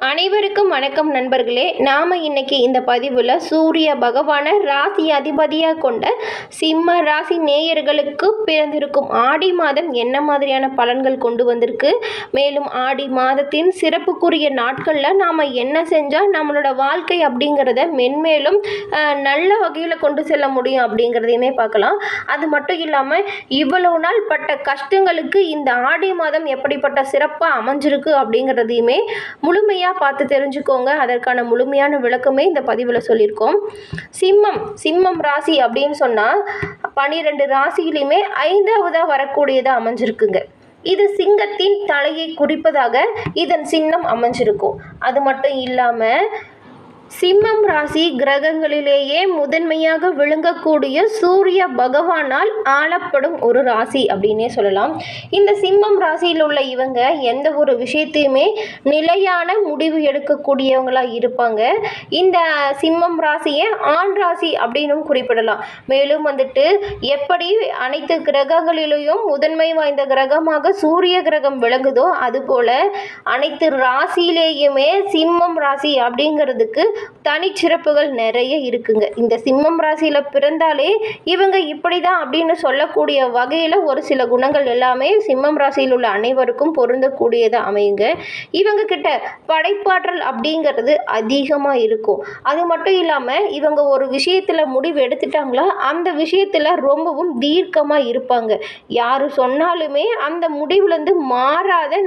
அனைவருக்கும் வணக்கம் நண்பர்களே. நாம் இன்னைக்கு இந்த பதிவில் சூரிய பகவானை ராசி அதிபதியாக கொண்ட சிம்ம ராசி நேயர்களுக்கு பிறந்திருக்கும் ஆடி மாதம் என்ன மாதிரியான பலன்கள் கொண்டு வந்திருக்கு, மேலும் ஆடி மாதத்தின் சிறப்புக்குரிய நாட்களில் நாம் என்ன செஞ்சால் நம்மளோட வாழ்க்கை அப்படிங்கிறத மென்மேலும் நல்ல வகையில் கொண்டு செல்ல முடியும் அப்படிங்கிறதையுமே பார்க்கலாம். அது மட்டும் இல்லாமல் இவ்வளவு நாள் பட்ட கஷ்டங்களுக்கு இந்த ஆடி மாதம் எப்படிப்பட்ட சிறப்பாக அமைஞ்சிருக்கு அப்படிங்கிறதையுமே முழுமையாக பார்த்து தெரிஞ்சுக்கோங்க. அதற்கான முழுமையான விளக்கமே இந்த பதிவில் சொல்லியிருக்கோம். சிம்மம் ராசி அப்படின்னு சொன்னால் 12 ராசியிலுமே 5ஆவதாக வரக்கூடியதாக அமைஞ்சிருக்குங்க. இது சிங்கத்தின் தலையை குறிப்பதாக இதன் சின்னம் அமைஞ்சிருக்கும். அது மட்டும் இல்லாமல் சிம்மம் ராசி கிரகங்களிலேயே முதன்மையாக விளங்கக்கூடிய சூரிய பகவானால் ஆளப்படும் ஒரு ராசி அப்படின்னே சொல்லலாம். இந்த சிம்மம் ராசியில் உள்ள இவங்க எந்த ஒரு விஷயத்தையுமே நிலையான முடிவு எடுக்கக்கூடியவங்களாக இருப்பாங்க. இந்த சிம்மம் ராசியை ஆண் ராசி அப்படின்னும் குறிப்பிடலாம். மேலும் எப்படி அனைத்து கிரகங்களிலேயும் முதன்மை வாய்ந்த கிரகமாக சூரிய கிரகம் விளங்குதோ அதுபோல அனைத்து ராசியிலேயுமே சிம்மம் ராசி அப்படிங்கிறதுக்கு தனிச்சிறப்புகள் நிறைய இருக்குங்க. இந்த சிம்மம் ராசியில் பிறந்தாலே இவங்க இப்படி தான் அப்படின்னு சொல்லக்கூடிய வகையில் ஒரு சில குணங்கள் எல்லாமே சிம்மம் ராசியில் உள்ள அனைவருக்கும் பொருந்தக்கூடியதாக அமையுங்க. இவங்க கிட்ட படைப்பாற்றல் அப்படிங்கிறது அதிகமாக இருக்கும். அது மட்டும் இல்லாமல் இவங்க ஒரு விஷயத்தில் முடிவு எடுத்துட்டாங்களா அந்த விஷயத்தில் ரொம்பவும் தீர்க்கமாக இருப்பாங்க. யார் சொன்னாலுமே அந்த முடிவுலேருந்து மாறாத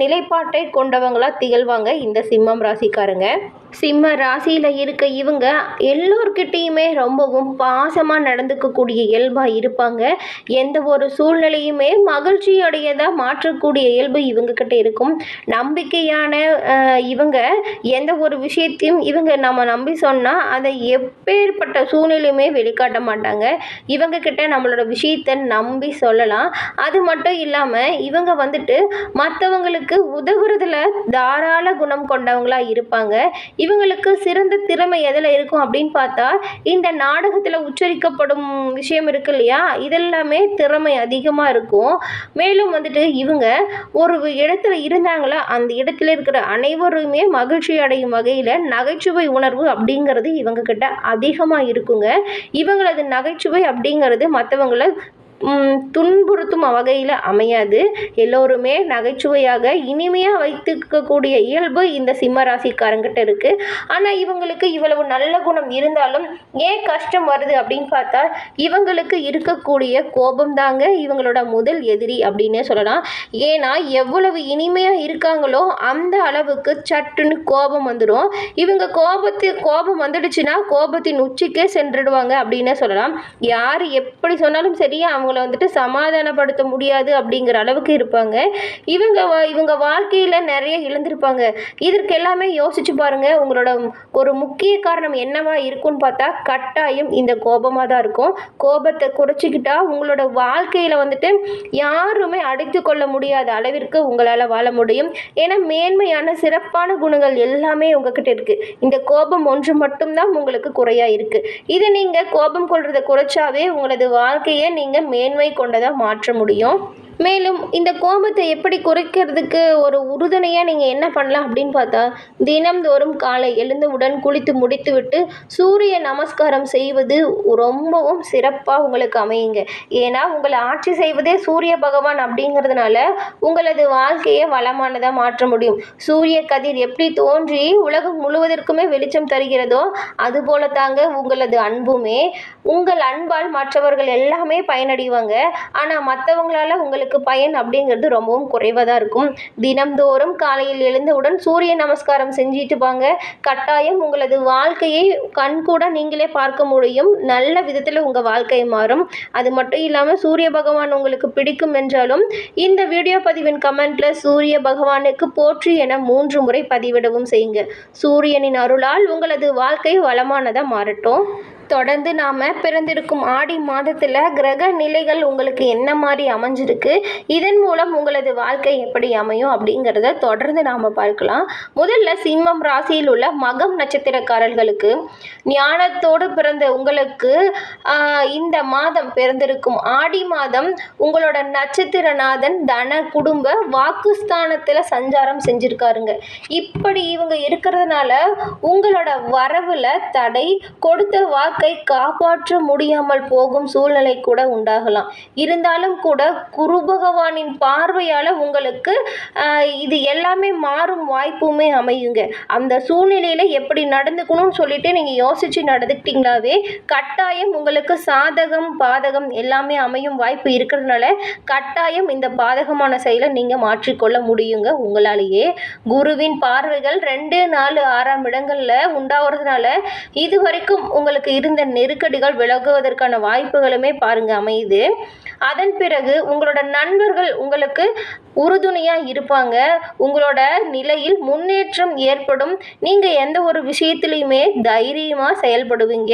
நிலைப்பாட்டை கொண்டவங்களாக திகழ்வாங்க இந்த சிம்மம் ராசிக்காரங்க. சிம்ம ராசியில் இருக்க இவங்க எல்லோர்கிட்டையுமே ரொம்பவும் பாசமாக நடந்துக்கக்கூடிய இயல்பாக இருப்பாங்க. எந்த ஒரு சூழ்நிலையுமே மகிழ்ச்சியுடையதாக மாற்றக்கூடிய இயல்பு இவங்கக்கிட்ட இருக்கும். நம்பிக்கையான இவங்க எந்த ஒரு விஷயத்தையும் இவங்க நம்ம நம்பி சொன்னால் அதை எப்பேற்பட்ட சூழ்நிலையுமே வெளிக்காட்ட மாட்டாங்க. இவங்கக்கிட்ட நம்மளோட விஷயத்தை நம்பி சொல்லலாம். அது மட்டும் இல்லாமல் இவங்க மற்றவங்களுக்கு உதவுறதுல தாராள குணம் கொண்டவங்களாக இருப்பாங்க. இவங்களுக்கு சிறந்த திறமை எதில் இருக்கும் அப்படின்னு பார்த்தா இந்த நாடகத்தில் உச்சரிக்கப்படும் விஷயம் இருக்கு இல்லையா, இதெல்லாமே திறமை அதிகமாக இருக்கும். மேலும் இவங்க ஒரு இடத்துல இருந்தாங்களா அந்த இடத்துல இருக்கிற அனைவருமே மகிழ்ச்சி அடையும் வகையில் நகைச்சுவை உணர்வு அப்படிங்கிறது இவங்க கிட்ட அதிகமாக இருக்குங்க. இவங்களது நகைச்சுவை அப்படிங்கிறது மற்றவங்களை துன்புறுத்தும் வகையில் அமையாது. எல்லோருமே நகைச்சுவையாக இனிமையாக வைத்துக்கக்கூடிய இயல்பு இந்த சிம்ம ராசிக்காரங்கிட்ட இருக்குது. ஆனால் இவங்களுக்கு இவ்வளவு நல்ல குணம் இருந்தாலும் ஏன் கஷ்டம் வருது அப்படின்னு பார்த்தா இவங்களுக்கு இருக்கக்கூடிய கோபம் தாங்க இவங்களோட முதல் எதிரி அப்படின்னே சொல்லலாம். ஏன்னா எவ்வளவு இனிமையாக இருக்காங்களோ அந்த அளவுக்கு சட்டுன்னு கோபம் வந்துடும். இவங்க கோபம் வந்துடுச்சுன்னா கோபத்தின் உச்சிக்கே சென்றுடுவாங்க அப்படின்னே சொல்லலாம். யார் எப்படி சொன்னாலும் சரி அவங்கள சமாதானப்படுத்த முடியாது அப்படிங்கிற அளவுக்கு இருப்பாங்க. இவங்க வாழ்க்கையில் நிறைய இழந்திருப்பாங்க. இதற்கு எல்லாமே யோசிச்சு பாருங்க. உங்களோட ஒரு முக்கிய காரணம் என்னவா இருக்குன்னு பார்த்தா கட்டாயம் இந்த கோபமாக தான் இருக்கும். கோபத்தை குறைச்சிக்கிட்டா உங்களோட வாழ்க்கையில் யாருமே அடித்து கொள்ள முடியாத அளவிற்கு உங்களால் வாழ முடியும். ஏன்னா மேன்மையான சிறப்பான குணங்கள் எல்லாமே உங்ககிட்ட இருக்கு. இந்த கோபம் ஒன்று மட்டும்தான் உங்களுக்கு குறையா இருக்கு. இதை நீங்க கோபம் கொள்றதை குறைச்சாவே உங்களது வாழ்க்கையை நீங்க மேன்மை கொண்டதாக மாற்ற முடியும். மேலும் இந்த கோபத்தை எப்படி குறைக்கிறதுக்கு ஒரு உறுதுணையாக நீங்கள் என்ன பண்ணலாம் அப்படின்னு பார்த்தா தினம்தோறும் காலை எழுந்தவுடன் குளித்து முடித்துவிட்டு சூரிய நமஸ்காரம் செய்வது ரொம்பவும் சிறப்பாக உங்களுக்கு அமையுங்க. ஏன்னா உங்களை ஆட்சி செய்வதே சூரிய பகவான் அப்படிங்கிறதுனால உங்களது வாழ்க்கையை வளமானதாக மாற்ற முடியும். சூரிய கதிர் எப்படி தோன்றி உலகம் முழுவதற்குமே வெளிச்சம் தருகிறதோ அதுபோல தாங்க உங்களது அன்புமே. உங்கள் அன்பால் மற்றவர்கள் எல்லாமே பயனடைவாங்க. ஆனால் மற்றவங்களால உங்களுக்கு பயன் அப்படிங்கிறது ரொம்பவும் குறைவாக தான் இருக்கும். தினம்தோறும் காலையில் எழுந்தவுடன் சூரிய நமஸ்காரம் செஞ்சுட்டு வாங்க. கட்டாயம் உங்களது வாழ்க்கையை கண்கூட நீங்களே பார்க்க முடியும். நல்ல விதத்தில் உங்கள் வாழ்க்கை மாறும். அது மட்டும் இல்லாமல் சூரிய பகவான் உங்களுக்கு பிடிக்கும் என்றாலும் இந்த வீடியோ பதிவின் கமெண்ட்ல சூரிய பகவானுக்கு போற்றி என 3 முறை பதிவிடவும் செய்யுங்க. சூரியனின் அருளால் உங்களது வாழ்க்கை வளமானதாக மாறட்டும். தொடர்ந்து நாம் பிறந்திருக்கும் ஆடி மாதத்தில் கிரக நிலைகள் உங்களுக்கு என்ன மாதிரி அமைஞ்சிருக்கு, இதன் மூலம் உங்களது வாழ்க்கை எப்படி அமையும் அப்படிங்கிறத தொடர்ந்து நாம் பார்க்கலாம். முதல்ல சிம்மம் ராசியில் உள்ள மகம் நட்சத்திரக்காரர்களுக்கு, ஞானத்தோடு பிறந்த உங்களுக்கு இந்த மாதம் பிறந்திருக்கும் ஆடி மாதம் உங்களோட நட்சத்திரநாதன் தன குடும்ப வாக்குஸ்தானத்தில் சஞ்சாரம் செஞ்சிருக்காருங்க. இப்படி இவங்க இருக்கிறதுனால உங்களோட வரவுல தடை, கொடுத்த வாக்கை காப்பாற்ற முடியாமல் போகும் சூழ்நிலை கூட உண்டாகலாம். இருந்தாலும் கூட குரு பகவானின் பார்வையால் உங்களுக்கு இது எல்லாமே மாறும் வாய்ப்புமே அமையுங்க. அந்த சூழ்நிலையில் எப்படி நடந்துக்கணும்னு சொல்லிட்டு நீங்கள் யோசித்து நடந்துக்கிட்டீங்களாவே கட்டாயம் உங்களுக்கு சாதகம் பாதகம் எல்லாமே அமையும் வாய்ப்பு இருக்கிறதுனால கட்டாயம் இந்த பாதகமான செயலை நீங்கள் மாற்றிக்கொள்ள முடியுங்க உங்களாலேயே. குருவின் பார்வைகள் 2, 4, 6ஆம் இடங்களில் உண்டாகிறதுனால இதுவரைக்கும் உங்களுக்கு இருந்த நெருக்கடிகள் விலகுவதற்கான வாய்ப்புகளுமே பாருங்க அமையுது. அதன் பிறகு உங்களோட நண்பர்கள் உங்களுக்கு உறுதுணையாக இருப்பாங்க. உங்களோட நிலையில் முன்னேற்றம் ஏற்படும். நீங்கள் எந்த ஒரு விஷயத்துலையுமே தைரியமாக செயல்படுவீங்க,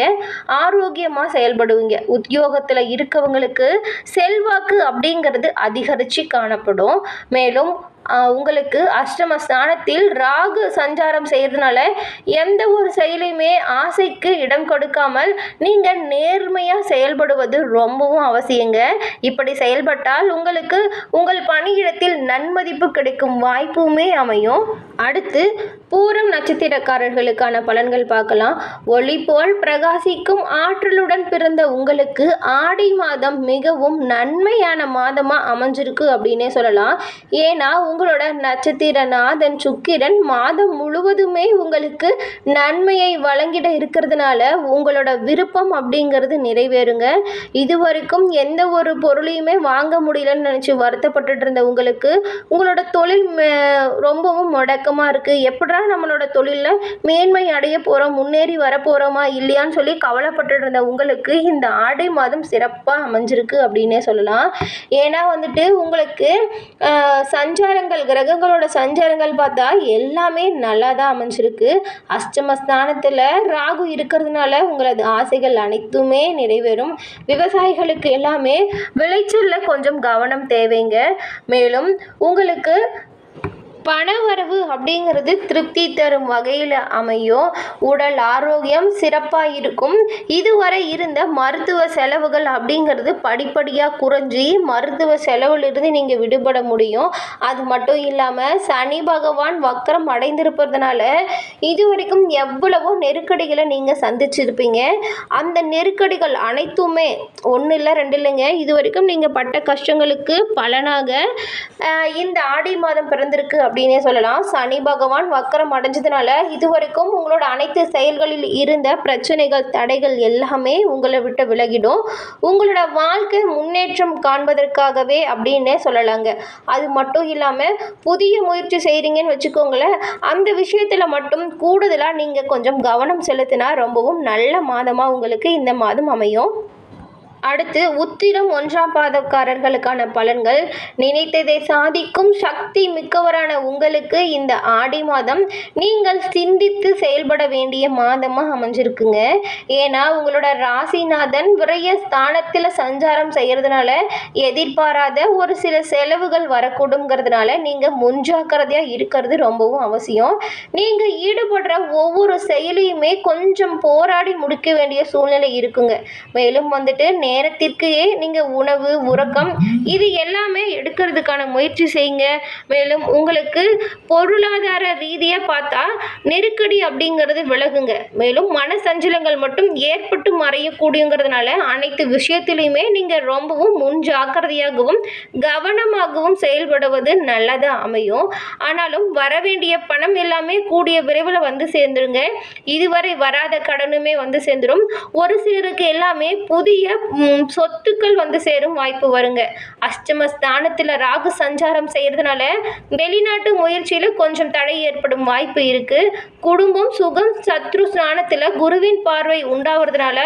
ஆரோக்கியமாக செயல்படுவீங்க. உத்தியோகத்தில் இருக்கவங்களுக்கு செல்வாக்கு அப்படிங்கிறது அதிகரித்து காணப்படும். மேலும் உங்களுக்கு அஷ்டம ஸ்தானத்தில் ராகு சஞ்சாரம் செய்கிறதுனால எந்த ஒரு செயலையுமே ஆசைக்கு இடம் கொடுக்காமல் நீங்கள் நேர்மையாக செயல்படுவது ரொம்பவும் அவசியங்க. இப்படி செயல்பட்டால் உங்களுக்கு உங்கள் பணியிடத்தில் நன்மதிப்பு கிடைக்கும் வாய்ப்புமே அமையும். அடுத்து பூரம் நட்சத்திரக்காரர்களுக்கான பலன்கள் பார்க்கலாம். ஒளி போல் பிரகாசிக்கும் ஆற்றலுடன் பிறந்த உங்களுக்கு ஆடி மாதம் மிகவும் நன்மையான மாதமாக அமைஞ்சிருக்கு அப்படின்னே சொல்லலாம். ஏன்னா உங்களோட நட்சத்திரநாதன் சுக்கிரன் மாதம் முழுவதுமே உங்களுக்கு நன்மையை வழங்கிட இருக்கிறதுனால உங்களோட விருப்பம் அப்படிங்கிறது நிறைவேறுங்க. இதுவரைக்கும் எந்த ஒரு பொருளையுமே வாங்க முடியலன்னு நினச்சி வருத்தப்பட்டு இருந்த உங்களுக்கு உங்களோட தொழில் ரொம்பவும் முடக்கமாக இருக்குது. எப்படா நம்மளோட தொழிலில் மேன்மை அடைய போகிறோம், முன்னேறி வரப்போகிறோமா இல்லையான்னு சொல்லி கவலைப்பட்டு இருந்த உங்களுக்கு இந்த ஆடி மாதம் சிறப்பாக அமைஞ்சிருக்கு அப்படின்னே சொல்லலாம். ஏன்னா வந்துட்டு உங்களுக்கு சஞ்சாரங்கள், கிரகங்களோட சஞ்சாரங்கள் பார்த்தா எல்லாமே நல்லா தான் அமைஞ்சிருக்கு. அஷ்டமஸ்தானத்தில் ராகு இருக்கிறதுனால உங்களது ஆசைகள் அனைத்துமே நிறைவேறும். விவசாயிகளுக்கு எல்லாமே விளைச்சலில் கொஞ்சம் கவனம் தேவைங்க. மேலும் உங்களுக்கு பணவரவு அப்படிங்கிறது திருப்தி தரும் வகையில் அமையும். உடல் ஆரோக்கியம் சிறப்பாக இருக்கும். இதுவரை இருந்த மருத்துவ செலவுகள் அப்படிங்கிறது படிப்படியாக குறைஞ்சி மருத்துவ செலவுலேருந்து நீங்கள் விடுபட முடியும். அது மட்டும் இல்லாமல் சனி பகவான் வக்கரம் அடைந்திருப்பதுனால இதுவரைக்கும் எவ்வளவோ நெருக்கடிகளை நீங்கள் சந்திச்சிருப்பீங்க. அந்த நெருக்கடிகள் அனைத்துமே 1 இல்லை 2 இல்லைங்க, இது வரைக்கும் நீங்கள் பட்ட கஷ்டங்களுக்கு பலனாக இந்த ஆடி மாதம் பிறந்திருக்கு அப்படின்னே சொல்லலாம். சனி பகவான் வக்கரம் அடைஞ்சதுனால இதுவரைக்கும் உங்களோட அனைத்து செயல்களில் இருந்த பிரச்சனைகள், தடைகள் எல்லாமே உங்களை விட்டு விலகிடும். உங்களோட வாழ்க்கை முன்னேற்றம் காண்பதற்காகவே அப்படின்னே சொல்லலாங்க. அது மட்டும் இல்லாமல் புதிய முயற்சி செய்கிறீங்கன்னு வச்சுக்கோங்களேன், அந்த விஷயத்தில் மட்டும் கூடுதலாக நீங்கள் கொஞ்சம் கவனம் செலுத்தினா ரொம்பவும் நல்ல மாதமாக உங்களுக்கு இந்த மாதம் அமையும். அடுத்து உத்திரம் 1ஆம் பாதக்காரர்களுக்கான பலன்கள். நினைத்ததை சாதிக்கும் சக்தி மிக்கவரான உங்களுக்கு இந்த ஆடி மாதம் நீங்கள் சிந்தித்து செயல்பட வேண்டிய மாதமாக அமைஞ்சிருக்குங்க. ஏன்னா உங்களோட ராசிநாதன் விரய ஸ்தானத்தில் சஞ்சாரம் செய்கிறதுனால எதிர்பாராத ஒரு சில செலவுகள் வரக்கூடுங்கிறதுனால நீங்கள் முன்ஜாக்கிரதையாக இருக்கிறது ரொம்பவும் அவசியம். நீங்கள் ஈடுபடுற ஒவ்வொரு செயலையுமே கொஞ்சம் போராடி முடிக்க வேண்டிய சூழ்நிலை இருக்குங்க. மேலும் வந்துட்டு நேரத்திற்கு நீங்கள் உணவு, உறக்கம் இது எல்லாமே எடுக்கிறதுக்கான முயற்சி செய்யுங்க. மேலும் உங்களுக்கு பொருளாதார ரீதியாக பார்த்தா நெருக்கடி அப்படிங்கிறது விலகுங்க. மேலும் மனசஞ்சலங்கள் மட்டும் ஏற்பட்டு மறையக்கூடியங்கிறதுனால அனைத்து விஷயத்திலையுமே நீங்கள் ரொம்பவும் முன்ஜாக்கிரதையாகவும் கவனமாகவும் செயல்படுவது நல்லதாக அமையும். ஆனாலும் வரவேண்டிய பணம் எல்லாமே கூடிய விரைவில் வந்து சேர்ந்துருங்க. இதுவரை வராத கடனுமே வந்து சேர்ந்துடும். ஒரு சிலருக்கு எல்லாமே புதிய சொத்துக்கள் வந்து சேரும் வாய்ப்பு வருங்க. அஷ்டமஸ்தானத்தில் ராகு சஞ்சாரம் செய்கிறதுனால வெளிநாட்டு முயற்சியில் கொஞ்சம் தடை ஏற்படும் வாய்ப்பு இருக்குது. குடும்பம் சுகம் சத்ரு ஸ்தானத்தில் குருவின் பார்வை உண்டாகிறதுனால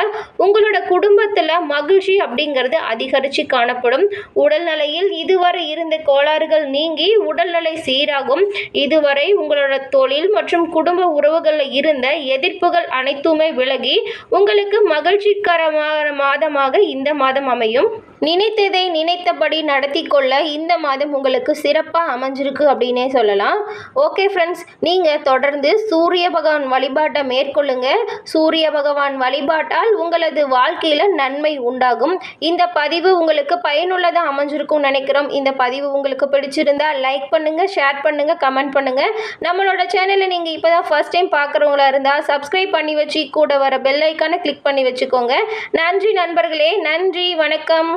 உங்களோட குடும்பத்தில் மகிழ்ச்சி அப்படிங்கிறது அதிகரித்து காணப்படும். உடல்நிலையில் இதுவரை இருந்த கோளாறுகள் நீங்கி உடல்நிலை சீராகும். இதுவரை உங்களோட தொழில் மற்றும் குடும்ப உறவுகளில் இருந்த எதிர்ப்புகள் அனைத்துமே விலகி உங்களுக்கு மகிழ்ச்சிகரமான மாதமாக இந்த மாதம் அமையும். நினைத்ததை நினைத்தபடி நடத்தி கொள்ள இந்த மாதம் உங்களுக்கு சிறப்பாக அமைஞ்சிருக்கு அப்படின்னே சொல்லலாம். ஓகே ஃப்ரெண்ட்ஸ், நீங்கள் தொடர்ந்து சூரிய பகவான் வழிபாட்டை மேற்கொள்ளுங்க. சூரிய பகவான் வழிபாட்டால் உங்களது வாழ்க்கையில் நன்மை உண்டாகும். இந்த பதிவு உங்களுக்கு பயனுள்ளதாக அமைஞ்சிருக்கும்னு நினைக்கிறோம். இந்த பதிவு உங்களுக்கு பிடிச்சிருந்தா லைக் பண்ணுங்கள், ஷேர் பண்ணுங்கள், கமெண்ட் பண்ணுங்கள். நம்மளோட சேனலை நீங்கள் இப்போ தான் ஃபர்ஸ்ட் டைம் பார்க்குறவங்களா இருந்தால் சப்ஸ்கிரைப் பண்ணி வச்சு கூட வர பெல் ஐக்கானை கிளிக் பண்ணி வச்சுக்கோங்க. நன்றி நண்பர்களே, நன்றி, வணக்கம்.